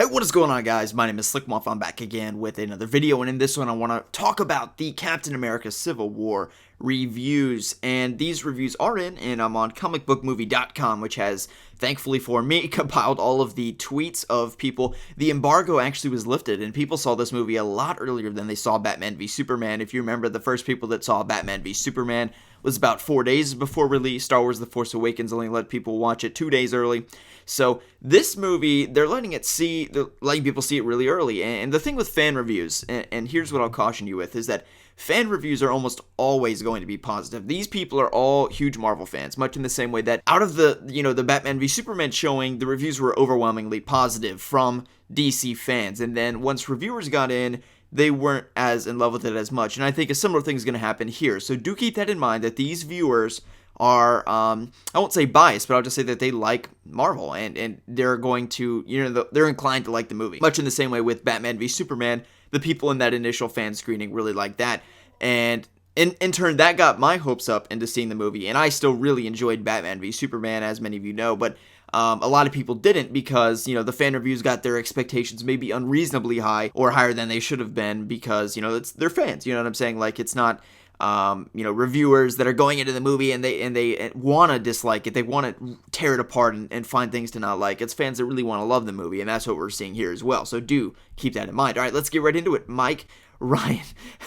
Hey, what is going on, guys? My name is Slcmof. I'm back again with another video, and in this one I want to talk about the Captain America Civil War reviews, and these reviews are in, and I'm on comicbookmovie.com, which has, thankfully for me, compiled all of the tweets of people. The embargo actually was lifted, and people saw this movie a lot earlier than they saw Batman v Superman. If you remember, the first people that saw Batman v Superman was about 4 days before release. Star Wars The Force Awakens only let people watch it 2 days early. So this movie, they're letting people see it really early. And the thing with fan reviews, and here's what I'll caution you with, is that fan reviews are almost always going to be positive. These people are all huge Marvel fans, much in the same way that out of the Batman v Superman showing, the reviews were overwhelmingly positive from DC fans. And then once reviewers got in, they weren't as in love with it as much. And I think a similar thing is going to happen here. So do keep that in mind, that these viewers are, I won't say biased, but I'll just say that they like Marvel, and they're going to, they're inclined to like the movie. Much in the same way with Batman v Superman, the people in that initial fan screening really liked that. And in turn, that got my hopes up into seeing the movie. And I still really enjoyed Batman v Superman, as many of you know, but a lot of people didn't because, the fan reviews got their expectations maybe unreasonably high or higher than they should have been because, they're fans, you know what I'm saying? Like, it's not, reviewers that are going into the movie and they want to dislike it. They want to tear it apart and find things to not like. It's fans that really want to love the movie, and that's what we're seeing here as well. So do keep that in mind. All right, let's get right into it. Mike Ryan.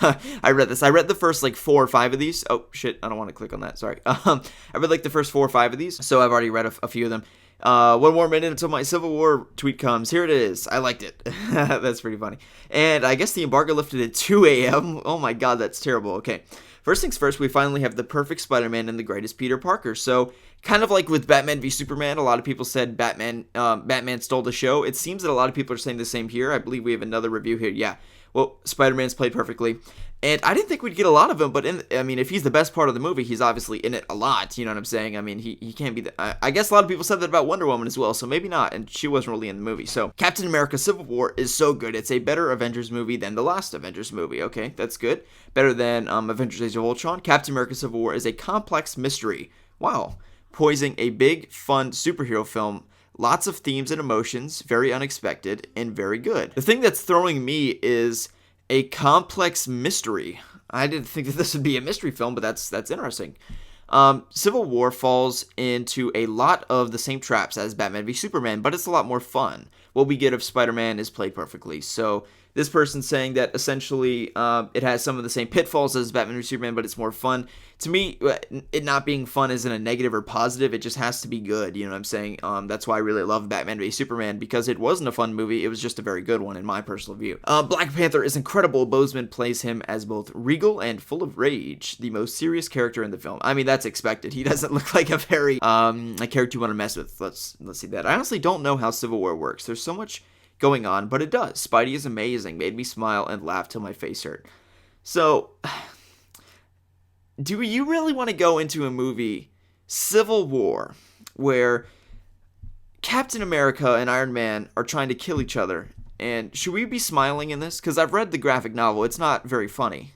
I read this. I read the first 4 or 5 of these. Oh, shit. I don't want to click on that. Sorry. I read the first 4 or 5 of these, so I've already read a few of them. 1 more minute until my Civil War tweet comes. Here it is. I liked it. That's pretty funny. And I guess the embargo lifted at 2 a.m. Oh my god, that's terrible. Okay. First things first, we finally have the perfect Spider-Man and the greatest Peter Parker. So, kind of like with Batman v Superman, a lot of people said Batman stole the show. It seems that a lot of people are saying the same here. I believe we have another review here. Yeah. Well, Spider-Man's played perfectly. And I didn't think we'd get a lot of him, but if he's the best part of the movie, he's obviously in it a lot, you know what I'm saying? I mean, he can't be I guess a lot of people said that about Wonder Woman as well, so maybe not, and she wasn't really in the movie. So, Captain America Civil War is so good. It's a better Avengers movie than the last Avengers movie, okay? That's good. Better than Avengers Age of Ultron. Captain America Civil War is a complex mystery. Wow. Poising a big, fun superhero film. Lots of themes and emotions, very unexpected, and very good. The thing that's throwing me is a complex mystery. I didn't think that this would be a mystery film, but that's interesting. Civil War falls into a lot of the same traps as Batman v Superman, but it's a lot more fun. What we get of Spider-Man is played perfectly. So this person's saying that essentially it has some of the same pitfalls as Batman v Superman, but it's more fun. To me, it not being fun isn't a negative or positive. It just has to be good. You know what I'm saying? That's why I really love Batman v Superman, because it wasn't a fun movie. It was just a very good one in my personal view. Black Panther is incredible. Boseman plays him as both regal and full of rage, the most serious character in the film. I mean, that's expected. He doesn't look like a very a character you want to mess with. Let's see that. I honestly don't know how Civil War works. There's so much going on, but it does. Spidey is amazing. Made me smile and laugh till my face hurt. So, do you really want to go into a movie, Civil War, where Captain America and Iron Man are trying to kill each other? And should we be smiling in this? Because I've read the graphic novel. It's not very funny.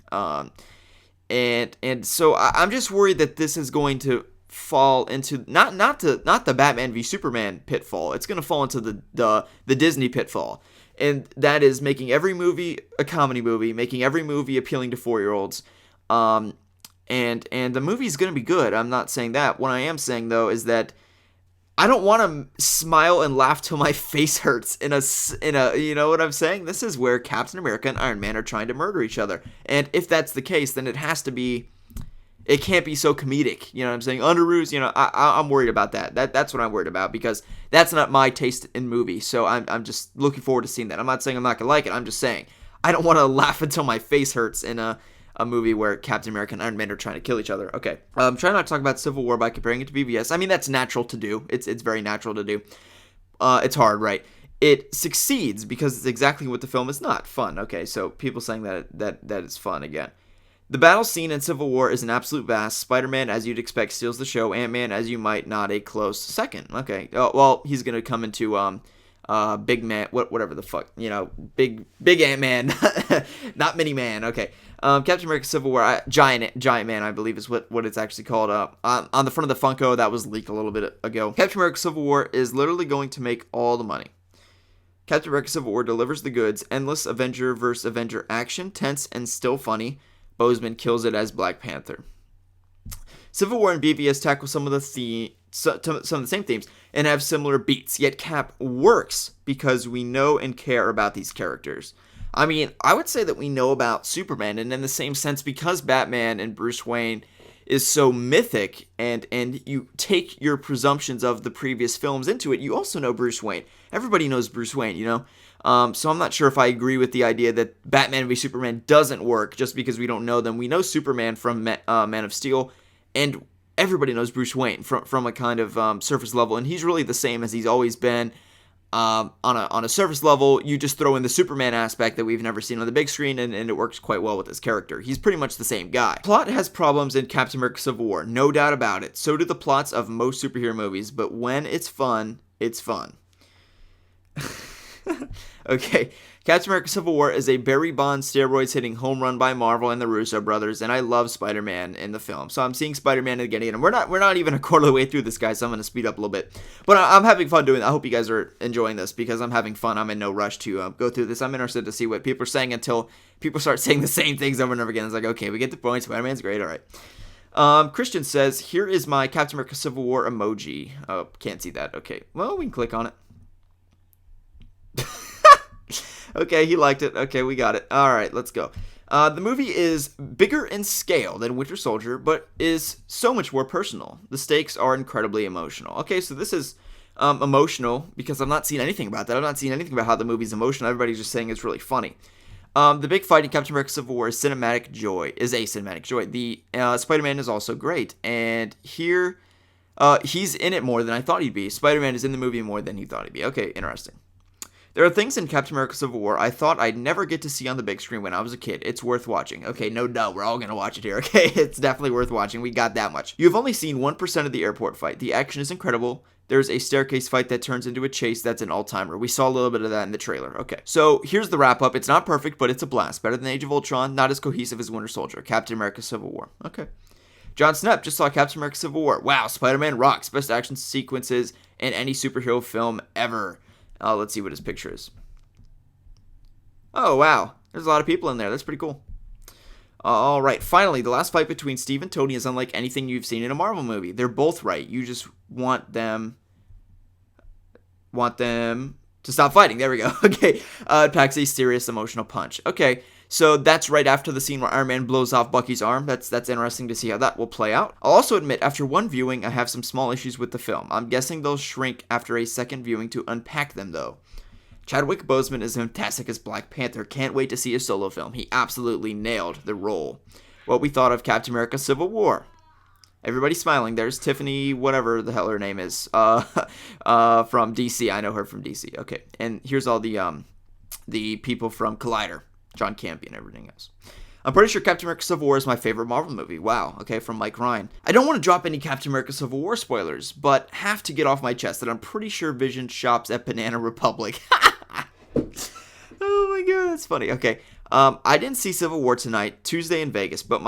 And so I'm just worried that this is going to fall into not the Batman v Superman pitfall. It's going to fall into the Disney pitfall. And that is making every movie a comedy movie, making every movie appealing to 4-year-olds. And the movie's going to be good. I'm not saying that. What I am saying, though, is that I don't want to smile and laugh till my face hurts in a you know what I'm saying? This is where Captain America and Iron Man are trying to murder each other. And if that's the case, then it can't be so comedic. You know what I'm saying? Underoos, I'm worried about that. That's what I'm worried about, because that's not my taste in movies. So I'm just looking forward to seeing that. I'm not saying I'm not going to like it. I'm just saying I don't want to laugh until my face hurts in a movie where Captain America and Iron Man are trying to kill each other. Okay. I'm trying not to talk about Civil War by comparing it to BVS. I mean, that's natural to do. It's very natural to do. It's hard, right? It succeeds because it's exactly what the film is not. Fun. Okay, so people saying that it's fun again. The battle scene in Civil War is an absolute vast. Spider-Man, as you'd expect, steals the show. Ant-Man, as you might, not a close second. Okay. Oh, well, he's going to come into big man, whatever the fuck, big Ant-Man, not mini man. Okay. Captain America Civil War, Giant Man, I believe is what it's actually called. On the front of the Funko, that was leaked a little bit ago. Captain America Civil War is literally going to make all the money. Captain America Civil War delivers the goods. Endless Avenger vs. Avenger action, tense and still funny. Boseman kills it as Black Panther. Civil War and BVS tackle some of the same themes and have similar beats, yet Cap works because we know and care about these characters. I mean, I would say that we know about Superman, and in the same sense, because Batman and Bruce Wayne is so mythic, and you take your presumptions of the previous films into it, you also know Bruce Wayne. Everybody knows Bruce Wayne, you know? So I'm not sure if I agree with the idea that Batman v Superman doesn't work just because we don't know them. We know Superman from Man of Steel, and everybody knows Bruce Wayne from a kind of surface level, and he's really the same as he's always been. On a surface level, you just throw in the Superman aspect that we've never seen on the big screen, and it works quite well with his character. He's pretty much the same guy. Plot has problems in Captain America Civil War, no doubt about it. So do the plots of most superhero movies, but when it's fun, it's fun. Okay, Captain America Civil War is a Barry Bonds steroids hitting home run by Marvel and the Russo brothers, and I love Spider-Man in the film. So I'm seeing Spider-Man and getting it, and we're not even a quarter of the way through this, guys, so I'm going to speed up a little bit. But I'm having fun doing it. I hope you guys are enjoying this because I'm having fun. I'm in no rush to go through this. I'm interested to see what people are saying until people start saying the same things over and over again. It's like, okay, we get the point. Spider-Man's great. All right. Christian says, here is my Captain America Civil War emoji. Oh, can't see that. Okay. Well, we can click on it. Okay, he liked it. Okay, we got it. All right, let's go. The movie is bigger in scale than Winter Soldier, but is so much more personal. The stakes are incredibly emotional. Okay, so this is emotional because I'm not seeing anything about that. I'm not seeing anything about how the movie's emotional. Everybody's just saying it's really funny. The big fight in Captain America Civil War is a cinematic joy. The Spider-Man is also great, and here he's in it more than I thought he'd be. Spider-Man is in the movie more than he thought he'd be. Okay, interesting. There are things in Captain America Civil War I thought I'd never get to see on the big screen when I was a kid. It's worth watching. Okay, no doubt. We're all going to watch it here, okay? It's definitely worth watching. We got that much. You've only seen 1% of the airport fight. The action is incredible. There's a staircase fight that turns into a chase that's an all-timer. We saw a little bit of that in the trailer. Okay, so here's the wrap-up. It's not perfect, but it's a blast. Better than Age of Ultron, not as cohesive as Winter Soldier. Captain America Civil War. Okay. John Snap just saw Captain America Civil War. Wow, Spider-Man rocks. Best action sequences in any superhero film ever. Let's see what his picture is. Oh, wow. There's a lot of people in there. That's pretty cool. All right. Finally, the last fight between Steve and Tony is unlike anything you've seen in a Marvel movie. They're both right. You just want them to stop fighting. There we go. Okay. It packs a serious emotional punch. Okay. So that's right after the scene where Iron Man blows off Bucky's arm. That's interesting to see how that will play out. I'll also admit, after one viewing, I have some small issues with the film. I'm guessing they'll shrink after a second viewing to unpack them, though. Chadwick Boseman is fantastic as Black Panther. Can't wait to see his solo film. He absolutely nailed the role. What we thought of Captain America Civil War. Everybody's smiling. There's Tiffany, whatever the hell her name is, from DC. I know her from DC. Okay, and here's all the people from Collider. John Campy and everything else. I'm pretty sure Captain America Civil War is my favorite Marvel movie. Wow. Okay, from Mike Ryan. I don't want to drop any Captain America Civil War spoilers, but have to get off my chest that I'm pretty sure Vision shops at Banana Republic. Oh my god, that's funny. Okay, I didn't see Civil War tonight, Tuesday in Vegas, but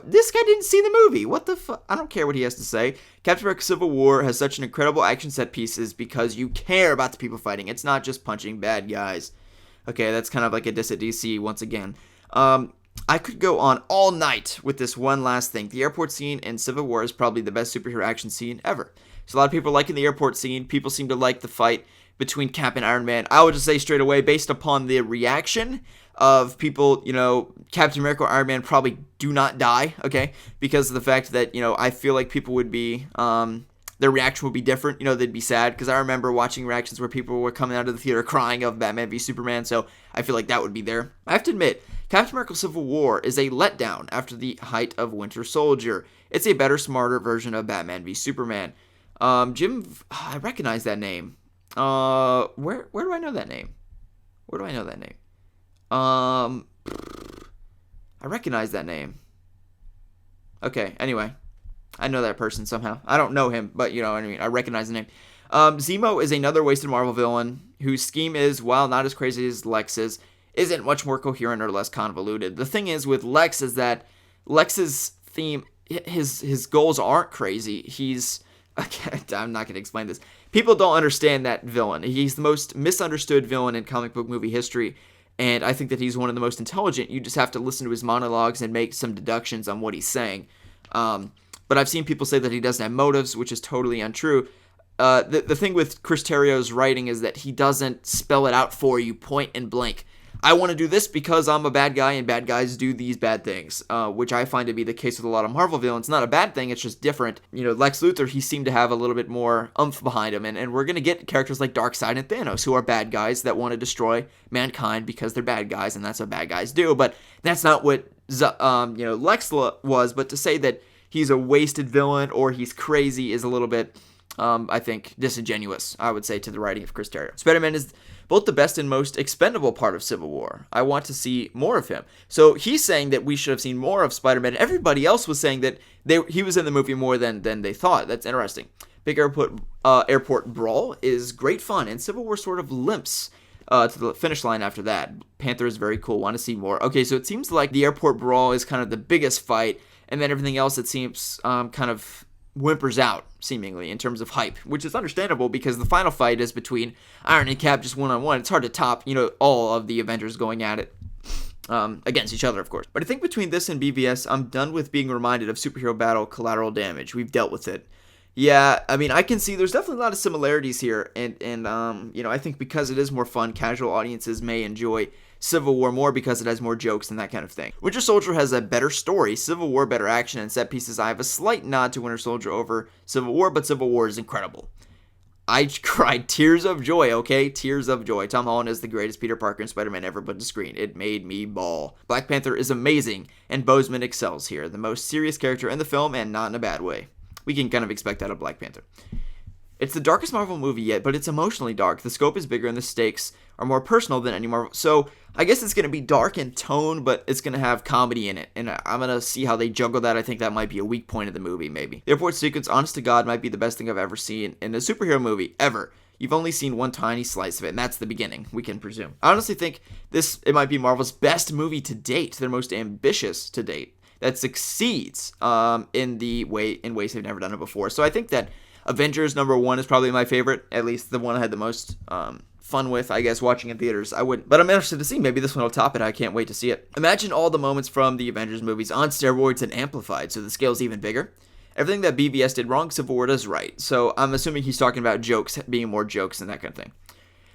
this guy didn't see the movie. What the fuck? I don't care what he has to say. Captain America Civil War has such an incredible action set pieces because you care about the people fighting. It's not just punching bad guys. Okay, that's kind of like a diss at DC once again. I could go on all night with this one last thing. The airport scene in Civil War is probably the best superhero action scene ever. So a lot of people are liking the airport scene. People seem to like the fight between Cap and Iron Man. I would just say straight away, based upon the reaction of people, Captain America or Iron Man probably do not die, okay? Because of the fact that, I feel like people would be, their reaction would be different. They'd be sad. Because I remember watching reactions where people were coming out of the theater crying of Batman v Superman. So I feel like that would be there. I have to admit, Captain America Civil War is a letdown after the height of Winter Soldier. It's a better, smarter version of Batman v Superman. I recognize that name. Where do I know that name? I recognize that name. Okay, anyway. I know that person somehow. I don't know him, but I recognize the name. Zemo is another wasted Marvel villain whose scheme is, while not as crazy as Lex's, isn't much more coherent or less convoluted. The thing is with Lex is that Lex's theme, his goals aren't crazy. He's I'm not going to explain this. People don't understand that villain. He's the most misunderstood villain in comic book movie history, and I think that he's one of the most intelligent. You just have to listen to his monologues and make some deductions on what he's saying. But I've seen people say that he doesn't have motives, which is totally untrue. The thing with Chris Terrio's writing is that he doesn't spell it out for you point and blank. I want to do this because I'm a bad guy and bad guys do these bad things, which I find to be the case with a lot of Marvel villains. Not a bad thing, it's just different. Lex Luthor, he seemed to have a little bit more oomph behind him, and we're going to get characters like Darkseid and Thanos, who are bad guys that want to destroy mankind because they're bad guys, and that's what bad guys do. But that's not what Lex was. But to say that he's a wasted villain or he's crazy is a little bit, I think, disingenuous, I would say, to the writing of Chris Terrio. Spider-Man is both the best and most expendable part of Civil War. I want to see more of him. So he's saying that we should have seen more of Spider-Man. Everybody else was saying that he was in the movie more than they thought. That's interesting. Big airport brawl is great fun, and Civil War sort of limps to the finish line after that. Panther is very cool. Want to see more. Okay, so it seems like the airport brawl is kind of the biggest fight, and then everything else, it seems, kind of whimpers out, seemingly, in terms of hype, which is understandable because the final fight is between Iron and Cap just one-on-one. It's hard to top, all of the Avengers going at it against each other, of course. But I think between this and BVS, I'm done with being reminded of superhero battle Collateral Damage. We've dealt with it. Yeah, I mean, I can see there's definitely a lot of similarities here, and I think because it is more fun, casual audiences may enjoy Civil War more because it has more jokes and that kind of thing. Winter Soldier has a better story, Civil War better action and set pieces. I have a slight nod to Winter Soldier over Civil War, but Civil War is incredible. I cried tears of joy, okay? Tears of joy. Tom Holland is the greatest Peter Parker and Spider-Man ever put to screen. It made me bawl. Black Panther is amazing, and Boseman excels here. The most serious character in the film, and not in a bad way. We can kind of expect that of Black Panther. It's the darkest Marvel movie yet, but it's emotionally dark. The scope is bigger and the stakes are more personal than any Marvel. So I guess it's going to be dark in tone, but it's going to have comedy in it. And I'm going to see how they juggle that. I think that might be a weak point of the movie, maybe. The airport sequence, honest to God, might be the best thing I've ever seen in a superhero movie, ever. You've only seen one tiny slice of it, and that's the beginning, we can presume. I honestly think it might be Marvel's best movie to date, their most ambitious to date, that succeeds in ways they've never done it before. So I think that Avengers #1 is probably my favorite, at least the one I had the most fun with, I guess, watching in theaters. But I'm interested to see. Maybe this one will top it. I can't wait to see it. Imagine all the moments from the Avengers movies on steroids and amplified, so the scale's even bigger. Everything that BVS did wrong, Civil War does right. So I'm assuming he's talking about jokes, being more jokes and that kind of thing.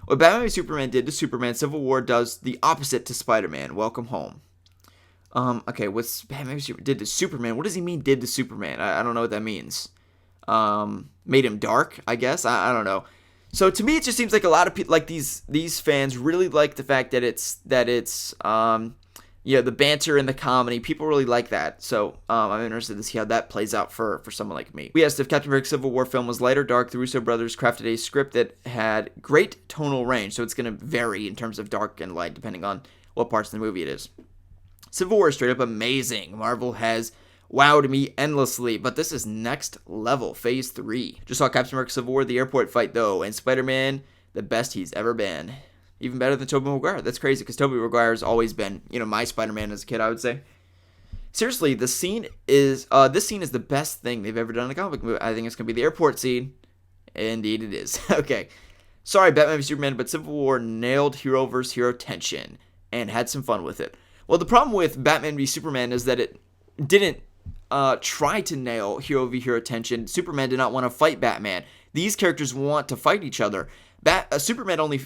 What Batman v Superman did to Superman, Civil War does the opposite to Spider-Man. Welcome home. Okay, what's Batman v Superman did to Superman? What does he mean did to Superman? I don't know what that means. Made him dark, I guess. I don't know. So to me, it just seems like a lot of people, like these fans, really like the fact that it's the banter and the comedy. People really like that. So I'm interested to see how that plays out for someone like me. We asked if Captain America Civil War film was light or dark. The Russo brothers crafted a script that had great tonal range, so it's going to vary in terms of dark and light depending on what parts of the movie it is. Civil War is straight up amazing. Marvel has wowed me endlessly, but this is next level, phase 3. Just saw Captain America Civil War, the airport fight though, and Spider-Man, the best he's ever been. Even better than Tobey Maguire. That's crazy, because Tobey Maguire has always been, my Spider-Man as a kid, I would say. Seriously, this scene is the best thing they've ever done in a comic movie. I think it's going to be the airport scene. Indeed it is. Okay. Sorry, Batman v Superman, but Civil War nailed hero versus hero tension and had some fun with it. Well, the problem with Batman v Superman is that it didn't try to nail hero v hero tension. Superman did not want to fight Batman. These characters want to fight each other. Superman only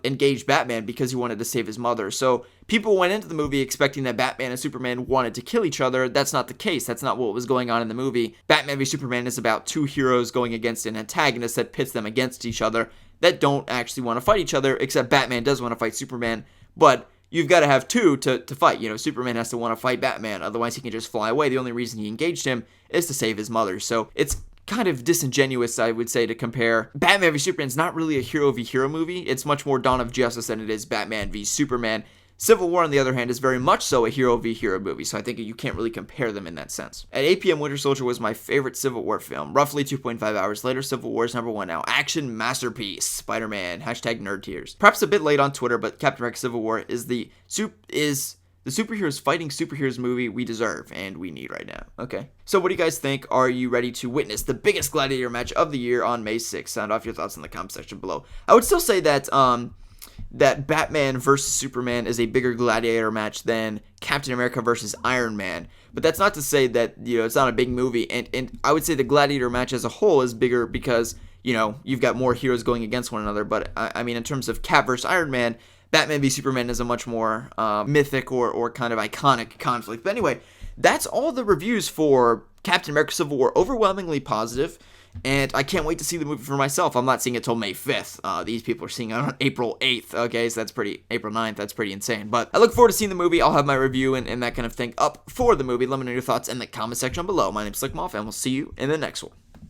engaged Batman because he wanted to save his mother. So people went into the movie expecting that Batman and Superman wanted to kill each other. That's not the case. That's not what was going on in the movie. Batman v Superman is about two heroes going against an antagonist that pits them against each other that don't actually want to fight each other, except Batman does want to fight Superman. But you've got to have two to fight. Superman has to want to fight Batman. Otherwise, he can just fly away. The only reason he engaged him is to save his mother. So it's kind of disingenuous, I would say, to compare. Batman v Superman is not really a hero v hero movie. It's much more Dawn of Justice than it is Batman v Superman. Civil War, on the other hand, is very much so a hero v hero movie, so I think you can't really compare them in that sense. At 8 p.m., Winter Soldier was my favorite Civil War film. Roughly 2.5 hours later, Civil War is #1 now. Action masterpiece. Spider-Man. #NerdTears. Perhaps a bit late on Twitter, but Captain America Civil War is the superheroes fighting superheroes movie we deserve and we need right now. Okay. So what do you guys think? Are you ready to witness the biggest gladiator match of the year on May 6th? Sound off your thoughts in the comment section below. I would still say that that Batman versus Superman is a bigger gladiator match than Captain America versus Iron Man. But that's not to say that, it's not a big movie. And I would say the gladiator match as a whole is bigger because, you've got more heroes going against one another. But, I mean, in terms of Cap versus Iron Man, Batman v Superman is a much more mythic or kind of iconic conflict. But anyway, that's all the reviews for Captain America Civil War. Overwhelmingly positive. And I can't wait to see the movie for myself. I'm not seeing it till May 5th. These people are seeing it on April 8th. Okay, so April 9th, that's pretty insane. But I look forward to seeing the movie. I'll have my review and that kind of thing up for the movie. Let me know your thoughts in the comment section below. My name's Slcmof, and we'll see you in the next one.